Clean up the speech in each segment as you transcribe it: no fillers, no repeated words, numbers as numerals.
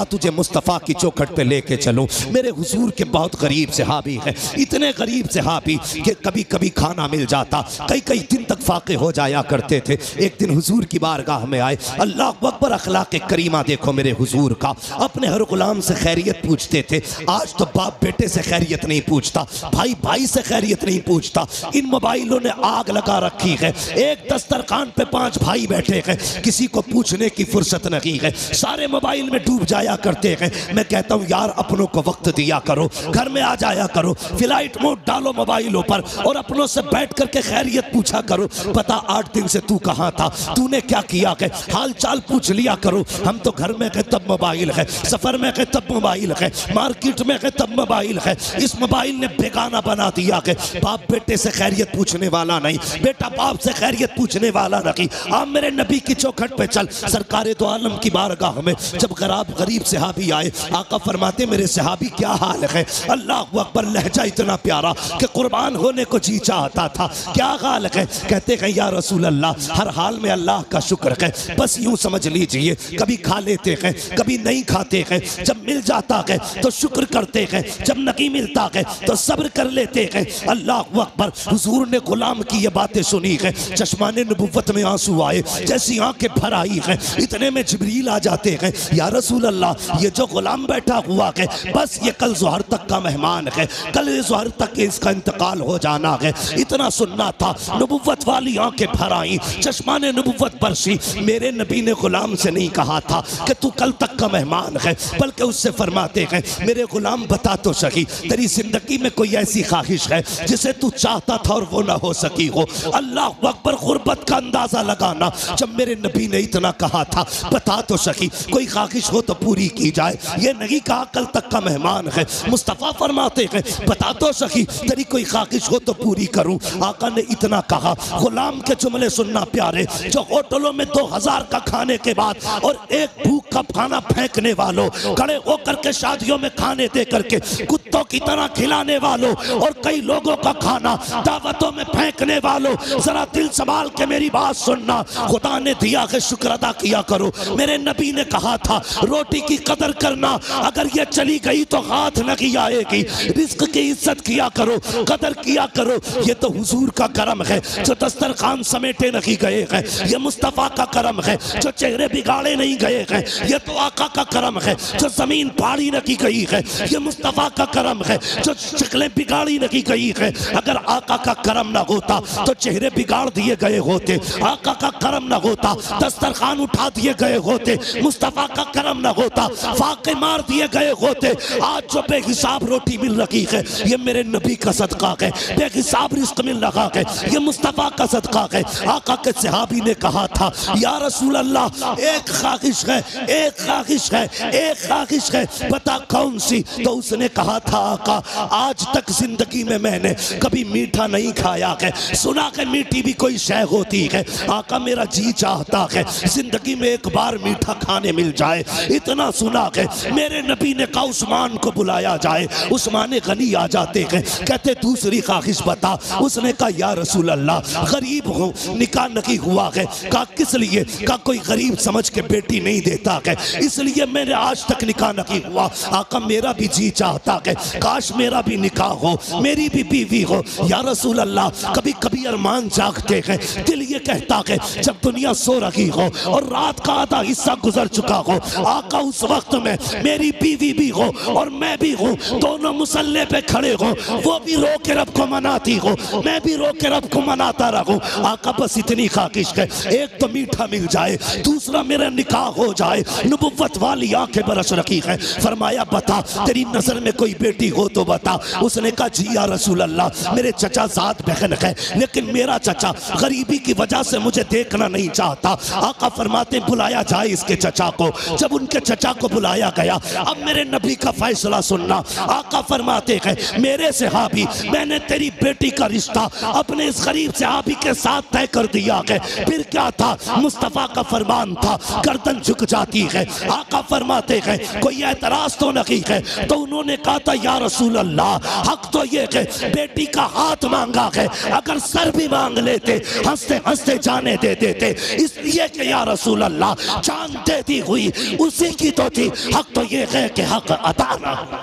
تجھے مصطفیٰ کی چوکھٹ پہ لے کے چلوں۔ میرے حضور کے بہت غریب صحابی ہیں، اتنے غریب صحابی کہ کبھی کبھی کھانا مل جاتا، کئی کئی دن تک فاقے ہو جایا کرتے تھے۔ ایک دن حضور کی بارگاہ میں آئے، اللہ اکبر، اخلاق کریمہ دیکھو میرے حضور کا، اپنے ہر غلام سے خیریت پوچھتے تھے۔ آج تو باپ بیٹے سے خیریت نہیں پوچھتا، بھائی بھائی سے خیریت نہیں پوچھتا۔ ان موبائلوں نے آگ لگا رکھی ہے، ایک دسترخوان پہ 5 بھائی بیٹھے ہیں، کسی کو پوچھنے کی فرصت نہیں ہے، سارے موبائل میں ڈوب جایا کرتے ہیں۔ میں کہتا ہوں یار اپنوں کو وقت دیا کرو، گھر میں آ جایا کرو، فلائٹ موڈ ڈالو موبائلوں پر اور اپنوں سے بیٹھ کر کے خیریت پوچھا کرو۔ پتا 8 دن سے تو کہاں تھا، تو نے کیا کیا ہے، حال چال پوچھ لیا کرو۔ ہم تو گھر میں گئے تب موبائل ہے، سفر میں گئے تب موبائل ہے، مارکیٹ میں گئے تب موبائل ہے۔ اس موبائل نے بیگانہ بنا دیا ہے، باپ بیٹے سے خیریت پوچھنے والا نہیں، بیٹا باپ سے خیریت پوچھنے والا نہیں۔ آپ میرے نبی کی چوکھٹ پہ چل، سرکار دو عالم کی بارگاہ میں جب غریب صحابی آئے، آقا فرماتے میرے صحابی کیا حال ہے؟ اللہ اکبر، لہجہ اتنا پیارا کہ قربان ہونے کو جی چاہتا تھا۔ کیا حال ہے؟ کہتے ہیں یا رسول اللہ ہر حال میں اللہ کا شکر ہے، بس یوں سمجھ لیجئے کبھی کھا لیتے ہیں کبھی نہیں کھاتے ہیں، جب مل جاتا ہے تو شکر کرتے ہیں، جب نہیں ملتا ہے تو صبر کر لیتے ہیں۔ اللہ اکبر، حضور نے غلام کی یہ باتیں سنی ہے، چشمان نبوت میں آنسو آئے، جیسی آنکھیں بھر آئی ہیں، اتنے میں جبریل آ جاتے ہیں، یا رسول اللہ یہ جو غلام بیٹھا ہوا ہے بس یہ کل ظہر تک کا مہمان ہے، کل ظہر تک اس کا انتقال ہو جانا ہے۔ اتنا سننا تھا، نبوت والی آنکھیں بھر آئیں، چشمان نبوت برسی۔ میرے نبی نے غلام سے نہیں کہا تھا کہ تو کل تک کا مہمان ہے، بلکہ اس سے فرماتے ہیں میرے غلام بتا تو سکی تیری زندگی میں کوئی ایسی خواہش ہے جسے تو چاہتا تھا اور وہ نہ ہو سکی ہو۔ اللہ اکبر، غربت کا اندازہ لگانا، جب میرے نبی نے اتنا کہا تھا بتا تو سکی کوئی خواہش ہو تو پوری کی جائے، یہ نہیں کہا کل تک کا مہمان ہے۔ مصطفیٰ فرماتے ہیں بتا تو سکی تیری کوئی خواہش ہو تو پوری کروں۔ آقا نے اتنا کہا، غلام کے جملے سننا پیارے، جو ہوٹلوں میں 2000 کا کھانے کے بعد اور ایک بھوک کا کھانا پھینکنے والوں، کھڑے ہو کر کے شادیوں میں کھانے دے کر کے کتوں کی طرح کھلانے والوں اور کئی لوگوں کا کھانا دعوتوں میں پھینکنے والوں، ذرا دل سنبھال کے میری بات سننا، خدا نے دیا ہے شکر ادا کیا کرو۔ میرے نبی نے کہا تھا روٹی کی قدر کرنا، اگر یہ چلی گئی تو ہاتھ نہیں آئے گی، رزق کی عزت کیا کرو، قدر کیا کرو۔ یہ تو حضور کا کرم ہے جو دسترخوان سمیٹے نہیں گئے ہیں، یہ مصطفیٰ کا کرم ہے جو چہرے بگاڑے نہیں گئے ہیں، یہ تو آقا کا کرم ہے جو زمین پھاڑی نہیں گئی ہے، یہ مصطفیٰ کا کرم ہے جو شکلیں بگاڑی نہیں گئی ہے۔ اگر آقا کا کرم نہ ہوتا تو چہرے بگاڑ دیے گئے ہوتے، آقا کا کرم نہ ہوتا دسترخوان اٹھا دیے گئے ہوتے، مصطفیٰ کا کرم نہ ہوتا فاقے مار دیے گئے ہوتے۔ آج جو بے حساب روٹی مل رہی ہے یہ میرے نبی کا صدقہ ہے، بے حساب رزق مل رہا ہے یہ مصطفیٰ کا صدقہ ہے۔ آقا کے صحابی نے کہا تھا یا رسول اللہ ایک خواہش ہے، ایک خواہش ہے، ایک خواہش ہے، بتا کون سی؟ تو اس نے کہا تھا آقا آج تک زندگی میں نے کبھی میٹھا نہیں کھایا ہے، سنا کہ میٹھی بھی کوئی شے ہوتی ہے، آقا میرا جی چاہتا ہے زندگی میں ایک بار میٹھا کھانے مل جائے۔ اتنا سنا ہے میرے نبی نے کہا عثمان کو بلایا جائے، عثمان غنی آ جاتے ہیں، کہتے دوسری خواہش بتا۔ اس نے کہا یا رسول اللہ غریب ہوں، نکاح نہیں ہوا ہے۔ کہا کس لیے؟ کہا کوئی غریب سمجھ کے بیٹی نہیں دیتا ہے، اس لیے میں نے آج تک نکاح نہیں ہوا۔ آقا میرا بھی جی چاہتا ہے کاش میرا بھی نکاح ہو، میری بھی بیوی ہو۔ یا رسول اللہ کبھی کبھی ارمان جاگتے ہیں، دل یہ کہتا ہے جب دنیا سو رہی ہو اور رات کا آدھا حصہ گزر چکا ہو، آقا اس وقت میں میری بیوی بھی ہو اور میں بھی ہوں، دونوں مسلح پہ کھڑے ہوں، وہ بھی رو کے رب کو مناتی ہو، میں بھی رو کے رب کو مناتا رہوں۔ آقا بس اتنی خواہش ہے، ایک تو میٹھا مل جائے، دوسرا میرا نکاح ہو جائے۔ نبوت والی آنکھیں برس رکھی ہے، فرمایا بتا تیری نظر میں کوئی بیٹی ہو تو بتا۔ اس نے کہا جی یا رسول اللہ میرے چچا ذات بہن ہے، لیکن میرا چچا غریبی کی وجہ سے مجھے دیکھنا نہیں چاہتا۔ آقا فرماتے بلایا جائے اس کے چچا کو۔ جب ان کے چچا کو بلایا گیا، اب میرے نبی کا فیصلہ سننا۔ آقا فرماتے ہیں میرے صحابی میں نے تیری بیٹی کا رشتہ اپنے اس غریب صحابی کے ساتھ طے کر دیا ہے۔ پھر کیا تھا؟ مصطفیٰ کا فرمان تھا، گردن جھک جاتی ہے۔ آقا فرماتے ہیں کوئی اعتراض تو نہیں ہے؟ تو انہوں نے کہا تھا یا رسول اللہ حق تو یہ ہے بیٹی کا ہاتھ مانگا ہے، اگر سر بھی مانگ لیتے ہنستے ہنستے جانے دے دیتے، اس لیے کہ یا رسول اللہ جان دیتی ہوئی اسی کی تو تھی، حق تو یہ ہے کہ حق ادا نہ ہو۔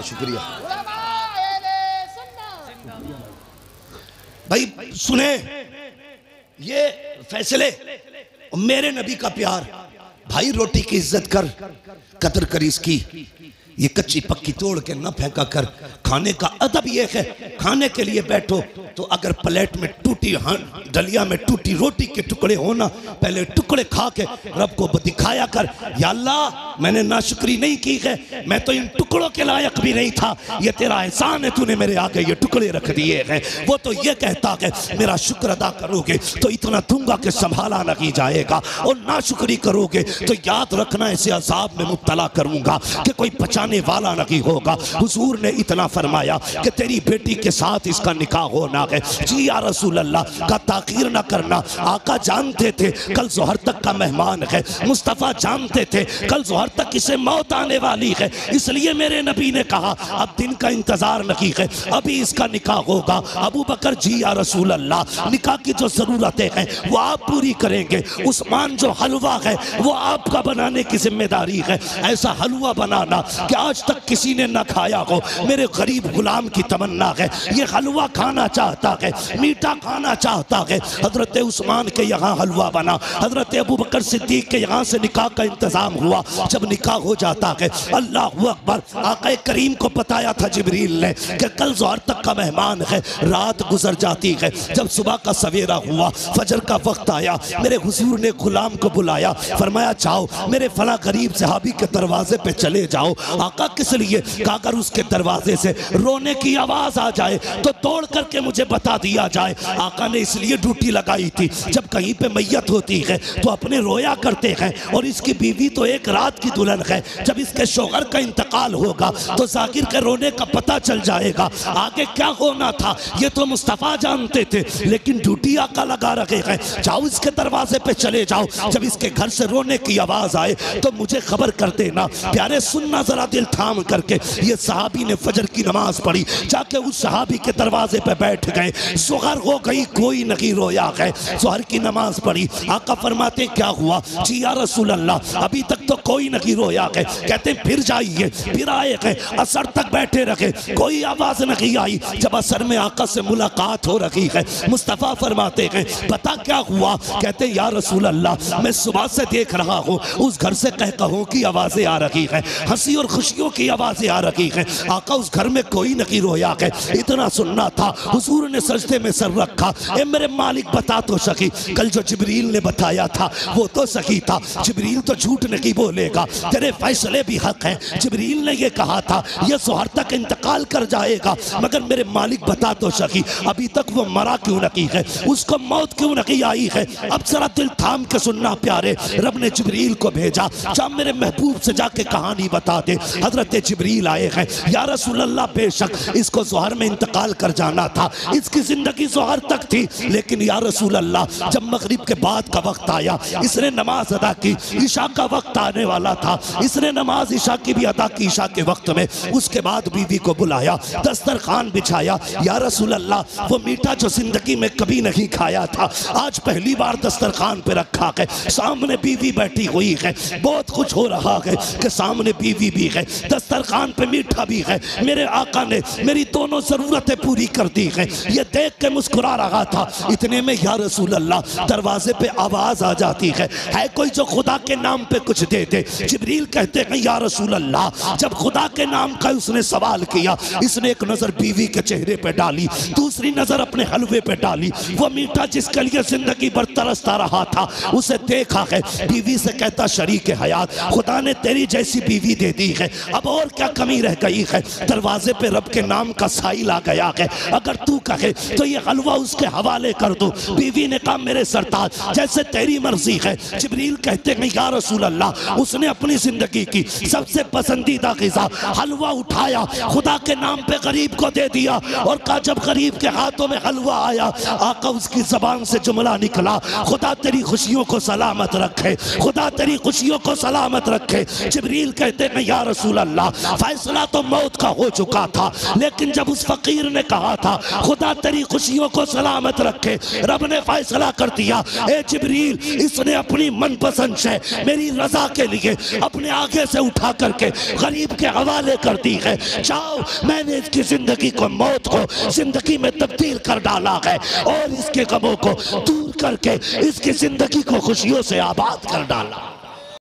شکریہ بھائی، سنیں یہ فیصلے، میرے نبی کا پیار، بھائی روٹی کی عزت کر، قدر کر اس کی، یہ کچی پکی توڑ کے نہ پھینکا کر۔ کھانے کا ادب یہ ہے، کھانے کے لیے بیٹھو تو اگر پلیٹ میں ٹوٹی ڈلیا میں ٹوٹی روٹی کے ٹکڑے ہونا، پہلے ٹکڑے کھا کے رب کو دکھایا کر، یا اللہ میں نے ناشکری نہیں کی ہے، میں تو ان ٹکڑوں کے لائق بھی نہیں تھا، یہ تیرا احسان ہے، تو نے میرے آگے یہ ٹکڑے رکھ دیے ہیں۔ وہ تو یہ کہتا ہے میرا شکر ادا کرو گے تو اتنا دوں گا کہ سنبھالا نہیں جائے گا، اور ناشکری کرو گے تو یاد رکھنا ایسے عذاب میں مبتلا کروں گا کہ کوئی بچانے والا نہیں ہوگا۔ حضور نے اتنا فرمایا کہ تیری بیٹی کے ساتھ اس کا نکاح ہونا ہے، جی یا رسول اللہ کا تاخیر نہ کرنا۔ آقا جانتے تھے کل ظہر تک کا مہمان ہے، مصطفیٰ جانتے تھے کل ظہر تک اسے موت آنے والی ہے، اس لیے میرے نبی نے کہا اب دن کا انتظار نہیں ہے، ابھی اس کا نکاح ہوگا۔ ابو بکر جی یا رسول اللہ نکاح کی جو ضرورتیں ہیں وہ آپ پوری کریں گے، عثمان جو حلوہ ہے وہ آپ کا بنانے کی ذمہ داری ہے، ایسا حلوہ بنانا کہ آج تک کسی نے نہ کھایا ہو۔ میرے غریب غلام کی تمنا ہے یہ حلوہ کھانا چاہتا ہے، میٹھا کھانا چاہتا ہے۔ حضرت عثمان کے یہاں حلوہ بنا، حضرت ابو بکر صدیق کے یہاں سے نکاح کا انتظام ہوا۔ جب نکاح ہو جاتا ہے، اللہ اکبر، آقا کریم کو بتایا تھا جبریل نے کہ کل ظہر تک کا مہمان ہے، رات گزر جاتی ہے۔ جب صبح کا سویرا ہوا، فجر کا وقت آیا، میرے حضور نے غلام کو بلایا، فرمایا جاؤ میرے فلاں غریب صحابی کے دروازے پہ چلے جاؤ۔ آقا کس لیے؟ کہ اگر اس کے دروازے سے رونے کی آواز آ جائے تو توڑ کر کے مجھے بتا دیا جائے۔ آقا نے اس لیے ڈیوٹی لگائی تھی، جب کہیں پہ میت ہوتی ہے تو اپنے رویا کرتے ہیں، اور اس کی بیوی تو ایک رات کی دلہن ہے، جب اس کے شوہر کا انتقال ہوگا تو ذاکر کے رونے کا پتہ چل جائے گا۔ آگے کیا ہونا تھا یہ تو مصطفیٰ جانتے تھے، لیکن ڈیوٹی آقا لگا رکھے ہیں، جاؤ اس کے دروازے پہ چلے جاؤ، جب اس کے گھر سے رونے کی آواز آئے تو مجھے خبر کر دینا۔ پیارے سننا ذرا دل تھام کر کے، یہ صحابی نے فجر کی نماز پڑھی، جا کے اس صحابی کے دروازے پہ بیٹھ گئے۔ ظہر ہو گئی، کوئی نہیں رویا ہے، ظہر کی نماز پڑھی۔ آقا فرماتے کیا ہوا؟ جی یا رسول اللہ ابھی تک تو کوئی نہیں رویا ہے۔ کہتے پھر جائیے، پھر آئے گئے، عصر تک بیٹھے رکھے، کوئی آواز نہیں آئی۔ جب عصر میں آقا سے ملاقات ہو رہی ہے، مصطفیٰ فرماتے ہیں پتہ کیا ہوا؟ کہتے یا رسول اللہ میں صبح سے دیکھ رہا ہوں اس گھر سے قہقہوں کی آوازیں آ رہی ہیں، ہنسی اور خوشیوں کی آوازیں آ رہی ہیں۔ آقا اس گھر میں کوئی نہیں رویا ہے، اتنا سننا تھا۔ حضور نے سجدے میں سر رکھا، اے میرے مالک بتا تو سکی، کل جو جبریل نے بتایا تھا وہ تو صحیح تھا، جبریل تو جھوٹ نہیں بولے گا، تیرے فیصلے بھی حق ہیں۔ جبریل نے یہ کہا تھا یہ ظہر تک انتقال کر جائے گا، مگر میرے مالک بتا تو سکی ابھی تک وہ مرا کیوں نہیں ہے، اس کو موت کیوں نہیں آئی ہے؟ اب ذرا دل تھام کے سننا پیارے، رب نے جبریل کو بھیجا، جا میرے محبوب سے جا کے کہانی بتا دے۔ حضرت جبریل آئے ہیں، یا رسول اللہ بے شک اس کو ظہر میں انتقال کر جانا تھا، اس کی زندگی ظہر تک تھی، لیکن یا رسول اللہ جب مغرب کے بعد کا وقت آیا اس نے نماز ادا کی، عشاء کا وقت آنے والا تھا، اس نے نماز عشاء کی بھی ادا کی عشاء کے وقت میں۔ اس کے بعد بیوی کو بلایا، دسترخوان بچھایا، یا رسول اللہ وہ میٹھا جو زندگی میں کبھی نہیں کھایا تھا آج پہلی بار دسترخوان پہ رکھا ہے، سامنے بیوی بیٹھی ہوئی ہے، بہت کچھ ہو رہا ہے کہ سامنے بیوی بھی ہے، دسترخوان پہ میٹھا بھی ہے، میرے آقا نے میری دونوں ضرورتیں پوری کر دی ہیں، یہ دیکھ کے مسکرا رہا تھا۔ اتنے میں یا رسول اللہ دروازے پہ آواز آ جاتی ہے کوئی جو خدا کے نام پہ کچھ دے دے۔ جبریل کہتے ہیں یا رسول اللہ جب خدا کے نام کا اس نے سوال کیا، اس نے ایک نظر بیوی کے چہرے پہ ڈالی، دوسری نظر اپنے حلوے پہ ڈالی، وہ میٹھا جس کے لیے زندگی بھر ترستا رہا تھا اسے دیکھا ہے، بیوی سے کہتا شریک حیات خدا نے تیری جیسی بیوی دے دی ہے، اب اور کیا کمی رہ گئی ہے؟ دروازے پہ رب کے نام کا سائل آ گیا ہے، اگر تو کہے تو یہ حلوہ اس کے حوالے کر دو۔ بیوی نے کہا میرے سرتاج جیسے تیری مرضی ہے۔ جبریل کہتے ہیں یا رسول اللہ اس نے اپنی زندگی کی سب سے پسندیدہ غذا حلوہ اٹھایا، خدا کے نام پہ غریب کو دے دیا اور کہا جب غریب کے ہاتھوں میں حلوہ آیا آقا اس کی زبان سے جملہ نکلا خدا تیری خوشیوں کو سلامت رکھے، خدا تیری خوشیوں کو سلامت رکھے۔ جبریل کہتے ہیں یا رسول اللہ فیصلہ تو موت کا ہو چکا تھا، لیکن جب اس فقیر نے کہا تھا خدا تیری خوشیوں کو سلامت رکھے، رب نے فیصلہ کر دیا اے جبریل اس نے اپنی من پسند شے میری رضا کے لیے اپنے آگے سے اٹھا کر کے غریب کے حوالے کر دی ہے، جاؤ میں نے اس کی زندگی کو موت کو زندگی میں تبدیل کر ڈالا ہے اور اس کے غموں کو دور کر کے اس کی زندگی کو خوشیوں سے آباد کر ڈالا۔